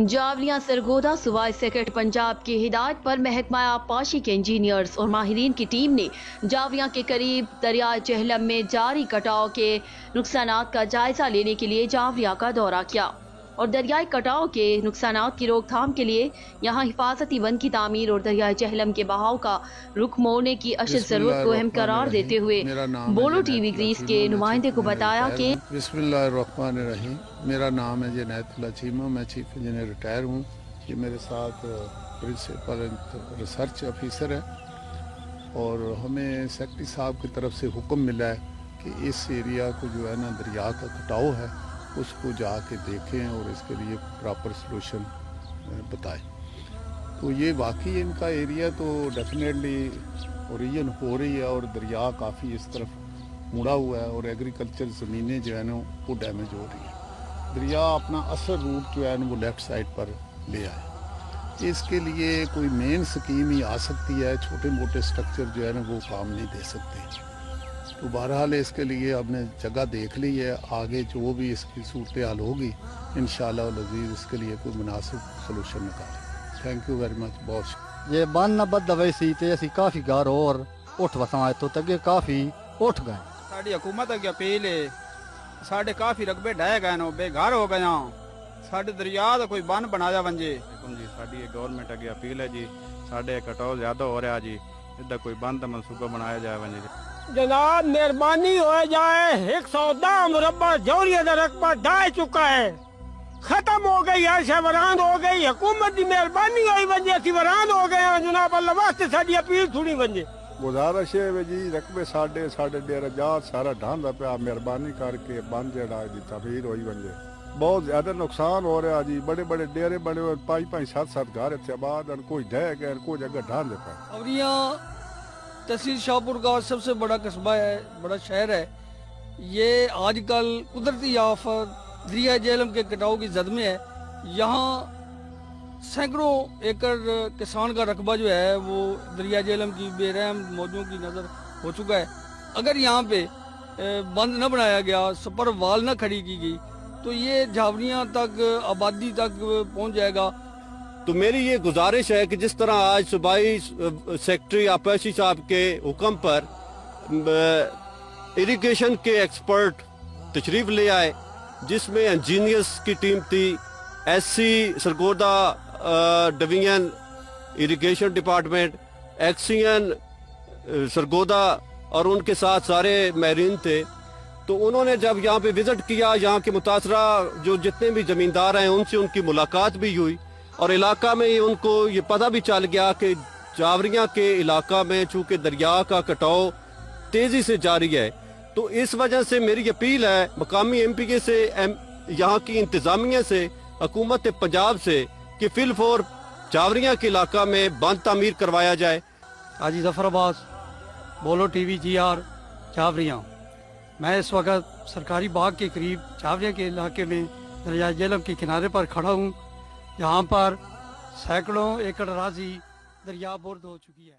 जावलिया सरगोदा सूबाई सेक्रेटरी पंजाब की हिदायत पर महकमा आबपाशी के इंजीनियर्स और माहिरीन की टीम ने जावलिया के करीब दरियाए जेहलम में जारी कटाव के नुकसानात का जायजा लेने के लिए जावलिया का दौरा किया और दरियाई कटाव के नुकसानात की रोकथाम के लिए यहाँ हिफाजती बंद की तामीर और दरियाए जेहलम के बहाव का रुख मोड़ने की अशद जरूरत को अहम करार देते हुए बोलो टीवी ग्रीस के नुमाइंदे को बताया कि बिस्मिल्लाहिर्रहमानिर्रहीम। मेरा नाम है जुनैद चीमा, मैं चीफ इंजीनियर रिटायर हूँ। ये मेरे साथ प्रिंसिपल रिसर्च ऑफिसर है और हमें सेक्रेटरी साहब की तरफ से हुक्म मिला है कि इस एरिया को जो है ना दरिया का कटाव है उसको जाके देखें और इसके लिए प्रॉपर सलूशन बताएं। तो ये वाकई इनका एरिया तो डेफिनेटली ओरिजिन हो रही है और दरिया काफ़ी इस तरफ मुड़ा हुआ है और एग्रीकल्चर ज़मीनें जो है ना वो डैमेज हो रही है। दरिया अपना असल रूट जो है ना वो लेफ़्ट साइड पर ले आए। इसके लिए कोई मेन स्कीम ही आ सकती है, छोटे मोटे स्ट्रक्चर जो है ना वो काम नहीं दे सकते। तो बहरहाल इसके लिए हमने जगह देख ली है, आगे जो भी इसकी सूरत हाल होगी इंशाअल्लाह अज़ीज़ इसके लिए कोई मुनासिब सलूशन निकालें। Thank you very much. बहुत ये बन बद वही सी ते असी काफ़ी घर और उठ वसा इतों तक काफ़ी उठ गए। साड़ी हुकूमत अगे अपील है, साढ़े काफ़ी रकबे ढह गए नो, बेघर हो गए, साढ़े दरिया का कोई बन बनाया वंजे जी। साड़ी गवर्नमेंट अगे अपील है जी, साढ़े कटाव ज्यादा हो रहा जी, इधर कोई बंद मनसूबा बनाया जाए वंजे। जनाब मेहरबानी हो जाए, 110 मुरब्बा जौहरिया का रकबा ढह चुका है, खत्म हो गई है, शहरान हो गई। हुकूमत की मेहरबानी हुई वंजे असी वरान हो गए हैं जनाब, अल्लाह वास्ते साडी अपील सुनी वंजे। गुजारिश है जी रकबे साढ़े डेरा जात सारा ढांदा पिया, मेहरबानी करके बंद जड़ा दी तमीर होई वंजे। बहुत ज्यादा नुकसान हो रहा जी, बड़े बड़े डेरे बने हुए, 5-7 घर इतने आबाद, कोई ढह गए, कोई जगह ढांदे पे। अवरिया तहसील शाहपुर का सबसे बड़ा कस्बा है, बड़ा शहर है। ये आजकल कुदरती आफत दरिया जेहलम के कटाव की जद में है। यहाँ सैकड़ों एकड़ किसान का रकबा जो है वो दरिया जेहलम की बेरहम मौजों की नज़र हो चुका है। अगर यहाँ पे बंद न बनाया गया, सपर वाल न खड़ी की गई तो ये झावनिया तक, आबादी तक पहुँच जाएगा। तो मेरी ये गुजारिश है कि जिस तरह आज सूबाई सेक्रेटरी आबपाशी साहब के हुक्म पर इरिगेशन के एक्सपर्ट तशरीफ ले आए, जिसमें इंजीनियर्स की टीम थी, SC Sargodha division irrigation department, XEN Sargodha और उनके साथ सारे माहिरीन थे। तो उन्होंने जब यहाँ पे विजिट किया, यहाँ के मुतासरा जो जितने भी जमींदार हैं उनसे उनकी मुलाकात भी हुई और इलाका में उनको ये पता भी चल गया कि जावरिया के इलाका में चूँकि दरिया का कटाव तेजी से जारी है। तो इस वजह से मेरी अपील है मकामी एमपीके से, यहाँ की इंतजामिया से, हुकूमत पंजाब से कि फिलफौर जावरिया के इलाका में बंद तामीर करवाया जाए। हाजी जफर अब्बास, बोलो टीवी GR जावरिया। मैं इस वक्त सरकारी बाग के करीब जावरिया के इलाके में दरिया जेहलम के किनारे पर खड़ा हूँ। यहाँ पर सैकड़ों एकड़ राजी दरिया बुर्द हो चुकी है।